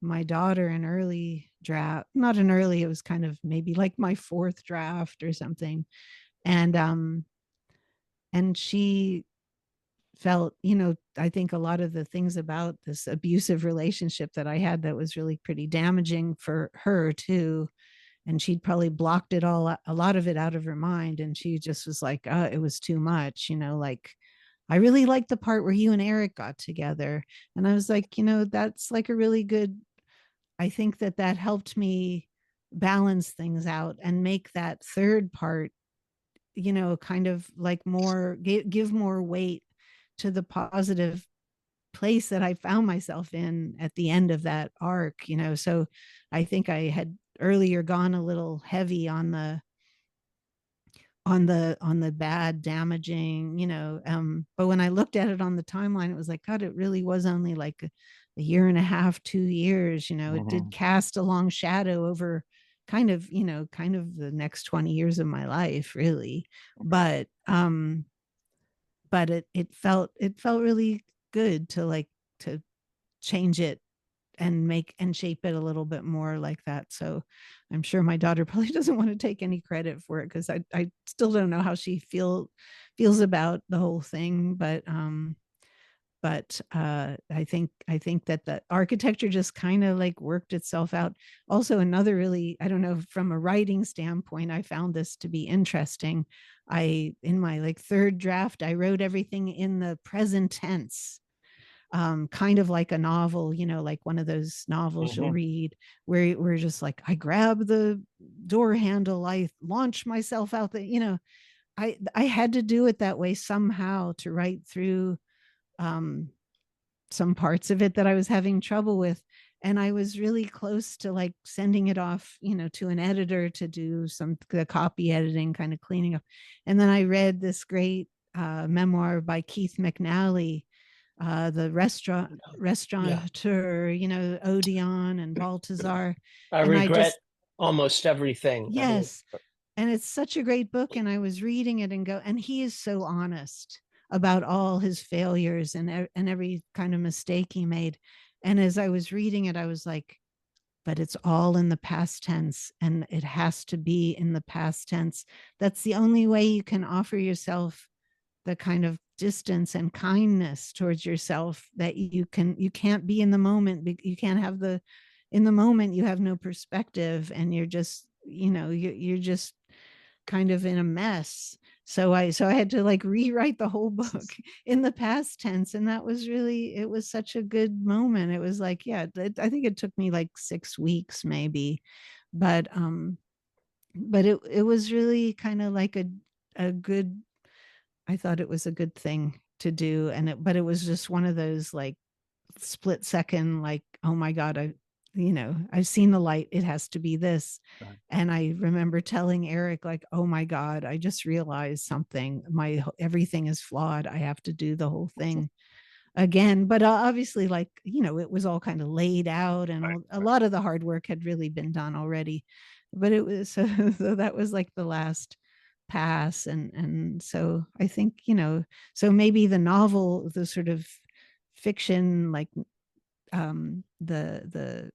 my daughter an early draft, not an early, it was kind of maybe like my fourth draft or something. And she felt, I think a lot of the things about this abusive relationship that I had that was really pretty damaging for her too. And she'd probably blocked a lot of it out of her mind. And she just was like, it was too much, like, I really liked the part where you and Eric got together. And I was like, that's like a really good, I think that helped me balance things out and make that third part, kind of like more, give more weight to the positive place that I found myself in at the end of that arc. So I think I had earlier gone a little heavy on the bad damaging, but when I looked at it on the timeline, it was like, God, it really was only like a year and a half, 2 years. It did cast a long shadow over kind of the next 20 years of my life, really. But it felt really good to change it and make and shape it a little bit more like that. So I'm sure my daughter probably doesn't want to take any credit for it, because I still don't know how she feels about the whole thing. But I think that the architecture just kind of like worked itself out. Also, another really, I don't know, from a writing standpoint, I found this to be interesting. In my like third draft, I wrote everything in the present tense. Kind of like a novel, like one of those novels you'll read where we're just like, I grab the door handle, I launch myself out I had to do it that way somehow to write through some parts of it that I was having trouble with. And I was really close to like sending it off, to an editor to do the copy editing, kind of cleaning up. And then I read this great memoir by Keith McNally, the restaurateur, Odeon and Baltazar. I regret almost everything. Yes. And it's such a great book. And I was reading it and he is so honest about all his failures and every kind of mistake he made. And as I was reading it, I was like, but it's all in the past tense, and it has to be in the past tense. That's the only way you can offer yourself the kind of distance and kindness towards yourself that you can't be in the moment. You can't have in the moment, you have no perspective, and you're just, you're just kind of in a mess. So I had to like rewrite the whole book in the past tense. And that was really, it was such a good moment. It was like, I think it took me like 6 weeks maybe, but it was really kind of like a good, I thought it was a good thing to do. But it was just one of those like split second, like, oh my God, I've seen the light. It has to be this. Right. And I remember telling Eric, like, oh my God, I just realized something. Everything is flawed. I have to do the whole thing again. But obviously, like, it was all kind of laid out, and a lot of the hard work had really been done already. But it was, so that was like the last pass. And so I think, so maybe the novel, the sort of fiction, like the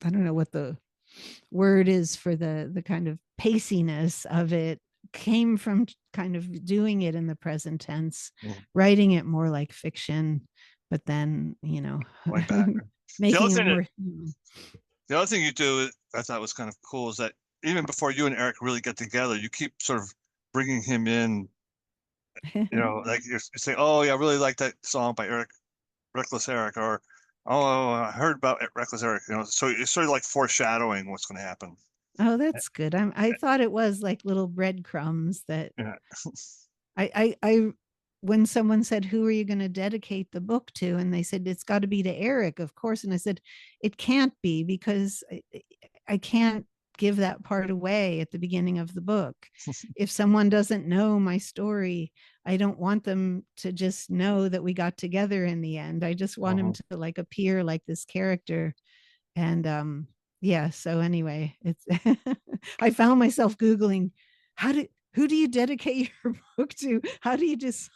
I don't know what the word is for the kind of paciness of it, came from kind of doing it in the present tense, writing it more like fiction, but then, making it more human. The other thing you do, I thought was kind of cool, is that even before you and Eric really get together, you keep sort of bringing him in, like you say, oh yeah, I really like that song by Eric, Reckless Eric, or oh, I heard about Reckless Eric, so it's sort of like foreshadowing what's going to happen. Oh, that's good. I thought it was like little breadcrumbs that I when someone said, who are you going to dedicate the book to? And they said, it's got to be to Eric, of course. And I said, it can't be, because I can't give that part away at the beginning of the book. If someone doesn't know my story, I don't want them to just know that we got together in the end. I just want him to like appear like this character. And yeah, so anyway, it's I found myself Googling who do you dedicate your book to? How do you decide?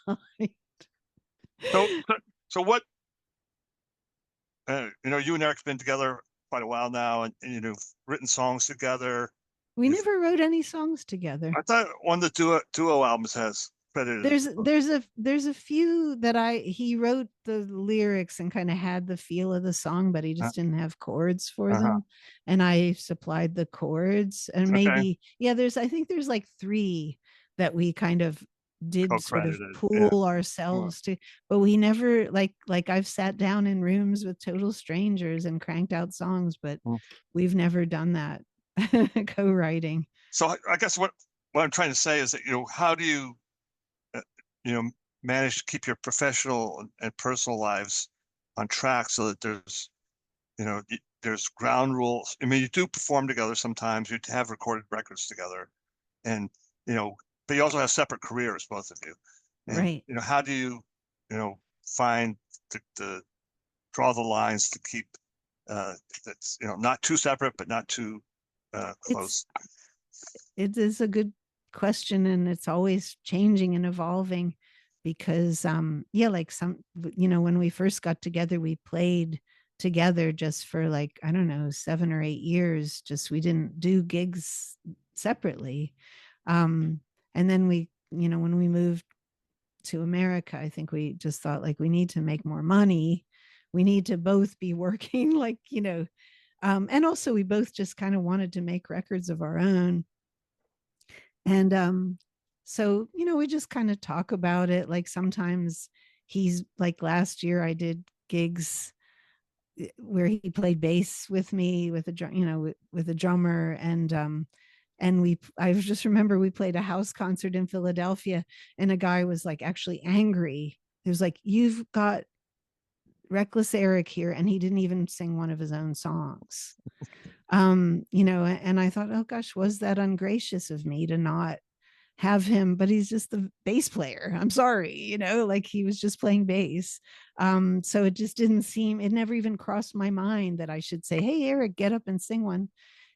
So what, you and Eric's been together quite a while now, and you've written songs together. We never wrote any songs together. I thought one of the duo albums has credited. There's a few that he wrote the lyrics and kind of had the feel of the song, but he just didn't have chords for them, and I supplied the chords. And maybe I think there's like 3 that we kind of did sort of pool ourselves to, but we never like I've sat down in rooms with total strangers and cranked out songs, but we've never done that co-writing. So I guess what I'm trying to say is that, how do you manage to keep your professional and personal lives on track so that there's ground rules. I mean, you do perform together sometimes, you have recorded records together, and but you also have separate careers, both of you. And, right. How do you find the draw the lines to keep that's not too separate but not too close? It is a good question, and it's always changing and evolving, because like when we first got together, we played together just for like, I don't know, 7 or 8 years. Just we didn't do gigs separately. And then when we moved to America, I think we just thought like, we need to make more money. We need to both be working, like, and also we both just kind of wanted to make records of our own. And so, we just kind of talk about it. Like sometimes he's like, last year I did gigs where he played bass with me with a with a drummer, and I just remember we played a house concert in Philadelphia, and a guy was like actually angry. He was like, "You've got Reckless Eric here," and he didn't even sing one of his own songs. And I thought, oh gosh, was that ungracious of me to not have him? But he's just the bass player. I'm sorry, like he was just playing bass. So it just didn't seem, it never even crossed my mind that I should say, hey, Eric, get up and sing one.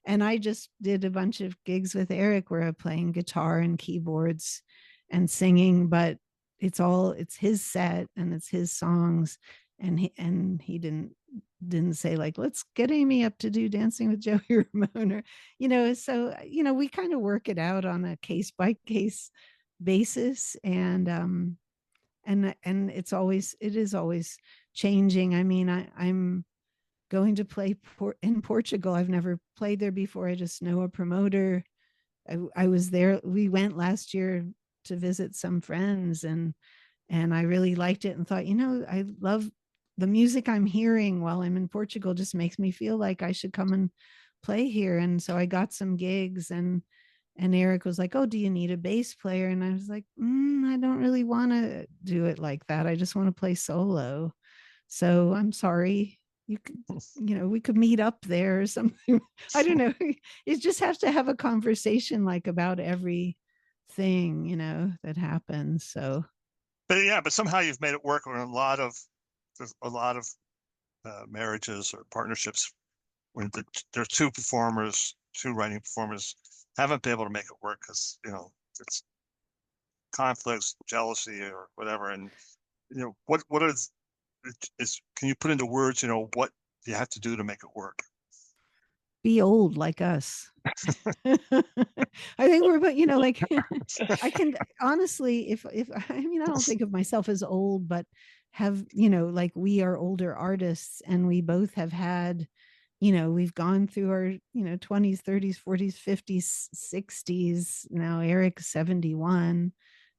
And I just did a bunch of gigs with Eric where I'm playing guitar and keyboards and singing, but it's his set and it's his songs. And he didn't say like, let's get Amy up to do Dancing with Joey Ramone, or, so, we kind of work it out on a case by case basis. And it is always changing. I mean, I'm going to play in Portugal. I've never played there before. I just know a promoter. I was there. We went last year to visit some friends, and I really liked it and thought, I love the music I'm hearing while I'm in Portugal. Just makes me feel like I should come and play here. And so I got some gigs, and Eric was like, oh, do you need a bass player? And I was like, I don't really want to do it like that. I just want to play solo. So I'm sorry. You could, we could meet up there or something. I don't know. You just have to have a conversation like about everything, that happens. So, but somehow you've made it work on there's a lot of marriages or partnerships when there's two writing performers haven't been able to make it work because it's conflicts, jealousy, or whatever. And what is can you put into words what you have to do to make it work? Be old like us. I think we're, but like I can honestly, if I don't think of myself as old, but have, like we are older artists, and we both have had, we've gone through our, 20s, 30s, 40s, 50s, 60s. Now Eric's 71,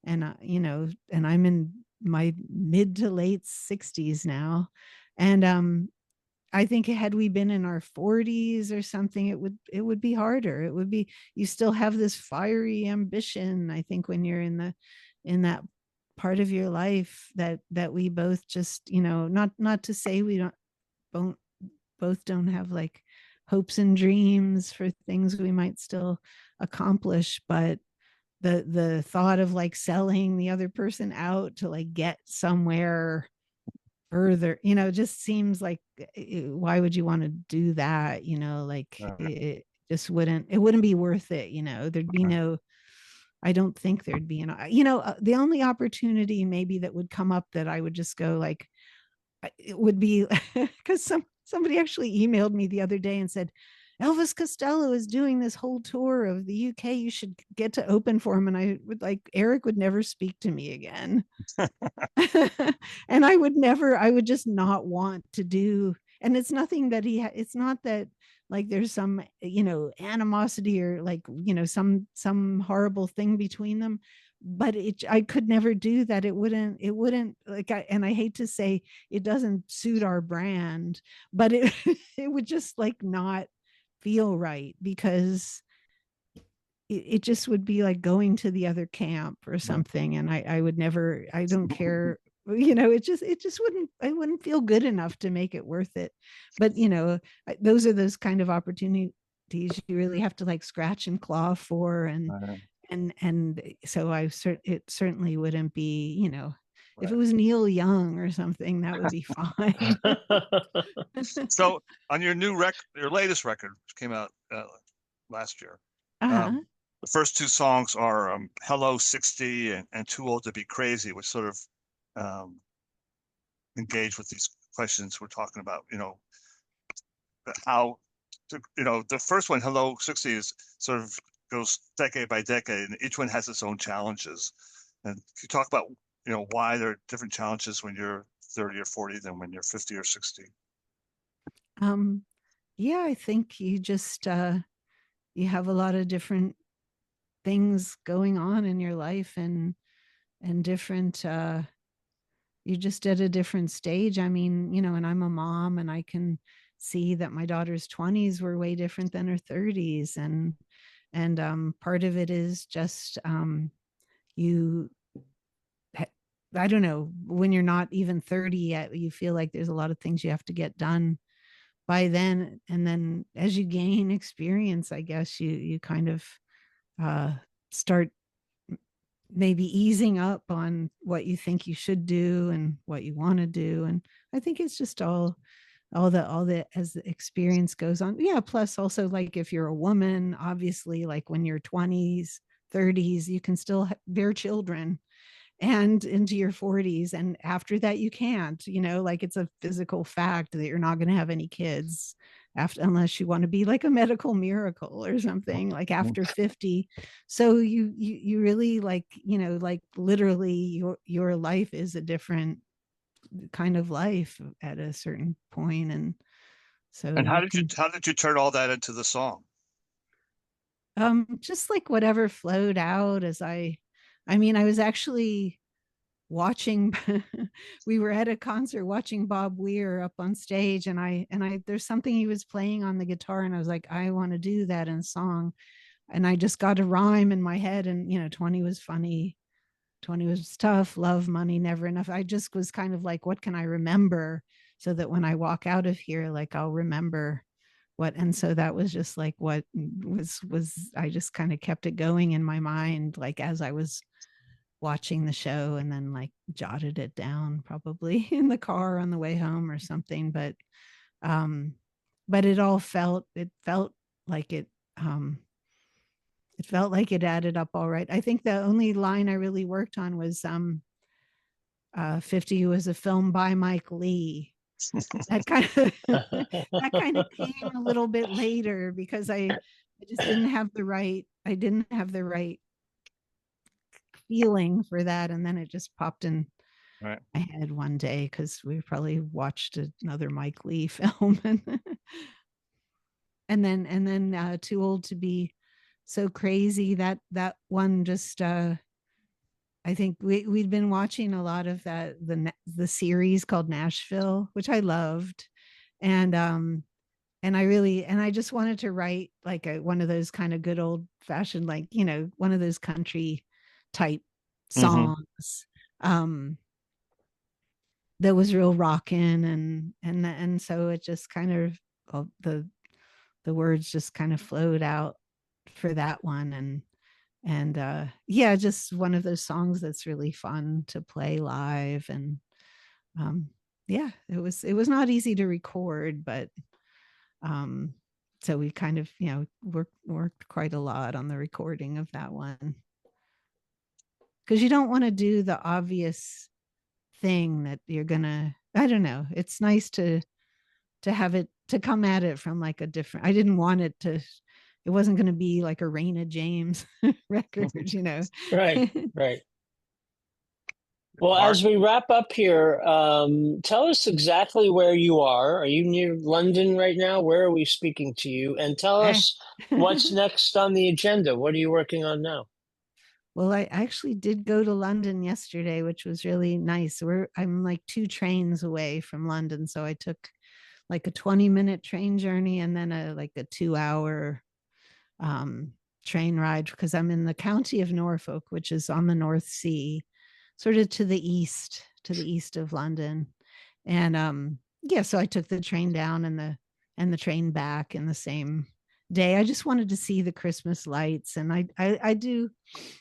and and I'm in my mid to late 60s now. And I think had we been in our 40s or something, it would be harder. It would be, you still have this fiery ambition, I think, when you're in that part of your life that we both just, not to say we don't both don't have like hopes and dreams for things we might still accomplish, but the thought of like selling the other person out to like get somewhere further, just seems like, why would you want to do that? Like it just wouldn't be worth it. There'd be no, I don't think there'd be the only opportunity maybe that would come up that I would just go like, it would be because somebody actually emailed me the other day and said, Elvis Costello is doing this whole tour of the UK. You should get to open for him. And I would like, Eric would never speak to me again. And I would just not want to do. And it's nothing that it's not that like there's some, animosity or like, some horrible thing between them. But I could never do that. It wouldn't like, and I hate to say it doesn't suit our brand, but it would just like not feel right, because it just would be like going to the other camp or something. And I would never, I don't care, it just I wouldn't feel good enough to make it worth it. But, those are those kind of opportunities you really have to like scratch and claw for. And so it certainly wouldn't be, if it was Neil Young or something, that would be fine. So on your your latest record, which came out last year, the first two songs are Hello 60 and Too Old to Be Crazy, which sort of engage with these questions we're talking about, how, the first one, Hello 60, is sort of goes decade by decade, and each one has its own challenges. And you talk about, why there are different challenges when you're 30 or 40 than when you're 50 or 60. Yeah, I think you just you have a lot of different things going on in your life, and different you're just at a different stage. I mean, and I'm a mom, and I can see that my daughter's 20s were way different than her 30s, and part of it is just I don't know, when you're not even 30 yet, you feel like there's a lot of things you have to get done by then. And then as you gain experience, I guess you kind of start maybe easing up on what you think you should do and what you want to do. And I think it's just all the as the experience goes on. Yeah. Plus also, like if you're a woman, obviously, like when you're 20s, 30s, you can still bear children, and into your 40s. And after that, you can't, like it's a physical fact that you're not going to have any kids unless you want to be like a medical miracle or something, like after 50. So you really like, like literally your life is a different kind of life at a certain point. And so And how did you turn all that into the song? Just like whatever flowed out. I was actually watching we were at a concert watching Bob Weir up on stage, and I there's something he was playing on the guitar, and I was like, I want to do that in song. And I just got a rhyme in my head, and 20 was funny, 20 was tough, love, money, never enough. I just was kind of like, what can I remember so that when I walk out of here, like I'll remember what. And so that was just like what was I just kind of kept it going in my mind, like as I was watching the show, and then like jotted it down probably in the car on the way home or something. But it felt like it felt like it added up all right. I think the only line I really worked on was 50 was a film by Mike Lee. That kind of came a little bit later, because I just didn't have the right feeling for that. And then it just popped in my head one day, because we probably watched another Mike Lee film. and then Too Old to Be So Crazy, that one just I think we'd been watching a lot of the series called Nashville, which I loved. And I just wanted to write like one of those kind of good old fashioned, like, one of those country type songs, that was real rockin', and so it just kind of, the the words just kind of flowed out for that one. And yeah, just one of those songs that's really fun to play live. And yeah, it was not easy to record, but so we kind of, worked quite a lot on the recording of that one, because you don't want to do the obvious thing that you're gonna, I don't know, it's nice to have it, to come at it from like a different, I didn't want it to, it wasn't going to be like a Raina James record, Right, right. Well, Mark? as we wrap up here, tell us exactly where you are. Are you near London right now? Where are we speaking to you? And tell us what's next on the agenda. What are you working on now? Well, I actually did go to London yesterday, which was really nice. I'm like 2 trains away from London, so I took like a 20-minute train journey and then a 2-hour train ride, because I'm in the county of Norfolk, which is on the North Sea, sort of to the east of London. And yeah, so I took the train down and the train back in the same day. I just wanted to see the Christmas lights. And I do,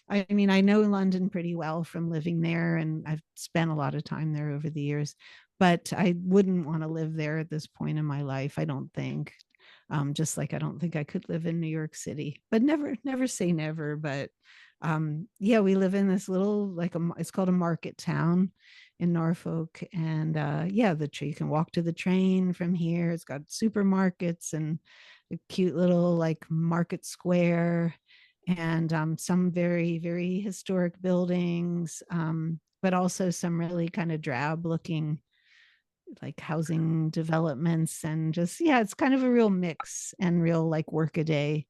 I mean, I know London pretty well from living there, and I've spent a lot of time there over the years, but I wouldn't want to live there at this point in my life, I don't think. Just like I don't think I could live in New York City, but never say never. But yeah, we live in this little, it's called a market town in Norfolk. And yeah, you can walk to the train from here. It's got supermarkets and a cute little like market square, and some very, very historic buildings, but also some really kind of drab looking like housing developments. And just, yeah, it's kind of a real mix and real like workaday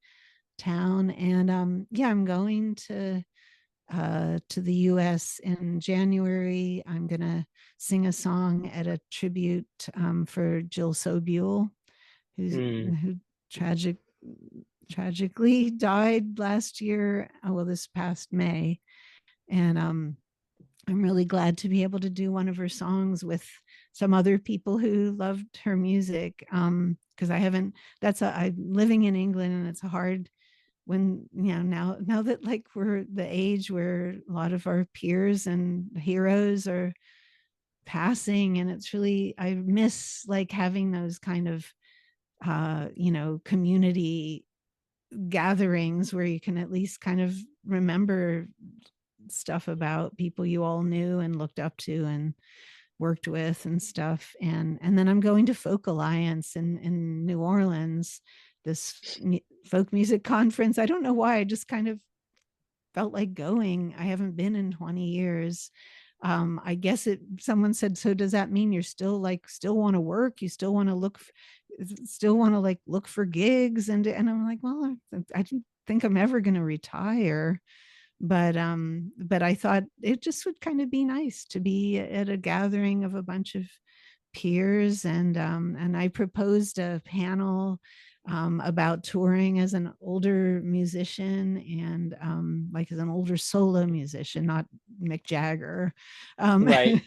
town. And yeah, I'm going to the US in January. I'm gonna sing a song at a tribute for Jill Sobule, who tragically died last year, this past May. And I'm really glad to be able to do one of her songs with some other people who loved her music, because I'm living in England, and it's hard when, now that like we're the age where a lot of our peers and heroes are passing, and it's really, I miss like having those kind of community gatherings where you can at least kind of remember stuff about people you all knew and looked up to and worked with and stuff. And then I'm going to Folk Alliance in New Orleans, this folk music conference. I don't know why, I just kind of felt like going. I haven't been in 20 years. I guess someone said, so does that mean you're still want to work? You still want to look for gigs? And I'm like, well, I don't think I'm ever going to retire. But I thought it just would kind of be nice to be at a gathering of a bunch of peers. And I proposed a panel about touring as an older musician, and like as an older solo musician, not Mick Jagger. Right.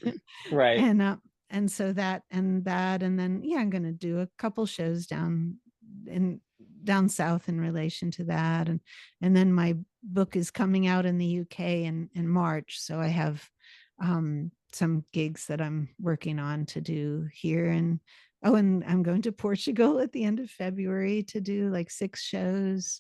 And so that, and then, yeah, I'm going to do a couple shows down south in relation to that. And then my book is coming out in the UK in March. So I have some gigs that I'm working on to do here. And I'm going to Portugal at the end of February to do like 6 shows.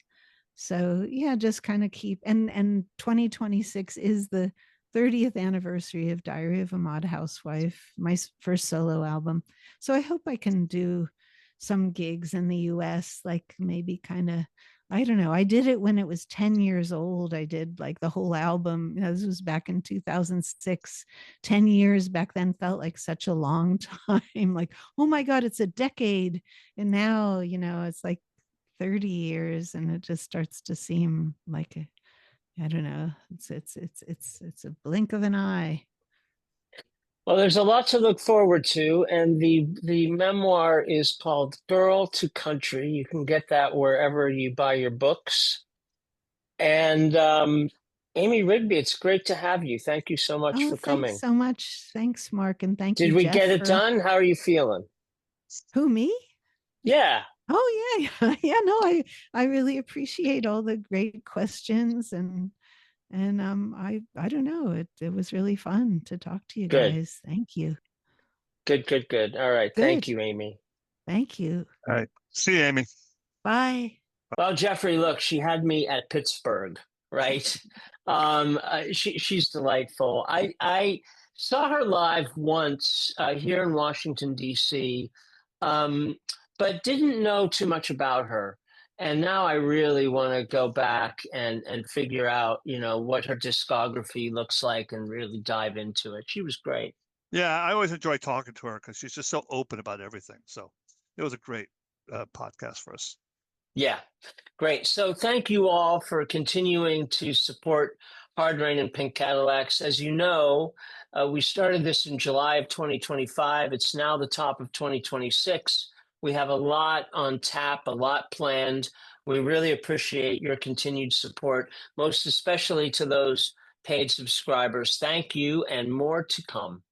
So yeah, just kind of keep, and 2026 is the 30th anniversary of Diary of a Mod Housewife, my first solo album. So I hope I can do some gigs in the US, like maybe kind of, I don't know. I did it when it was 10 years old. I did like the whole album. This was back in 2006. 10 years back then felt like such a long time. Like, oh my God, it's a decade. And now, it's like 30 years, and it just starts to seem like I don't know. It's a blink of an eye. Well, there's a lot to look forward to, and the memoir is called Girl to Country. You can get that wherever you buy your books. And Amy Rigby, it's great to have you. Thank you so much for coming. Thanks so much. Thanks, Mark, and thank you. Did we Jeff, get it done? How are you feeling? Who, me? Yeah. Oh yeah, yeah. No, I really appreciate all the great questions and I don't know. It was really fun to talk to you Good, guys. Thank you. good. All right. Thank Good. you, Amy. Thank you. All right. See you, Amy. Bye. Well, Jeffrey, look, she had me at Pittsburgh, right? She's delightful. I saw her live once here in Washington, D.C., um, but didn't know too much about her. And now I really want to go back and figure out, what her discography looks like and really dive into it. She was great. Yeah, I always enjoy talking to her because she's just so open about everything. So it was a great podcast for us. Yeah, great. So thank you all for continuing to support Hard Rain and Pink Cadillacs. As you know, we started this in July of 2025. It's now the top of 2026. We have a lot on tap, a lot planned. We really appreciate your continued support, most especially to those paid subscribers. Thank you, and more to come.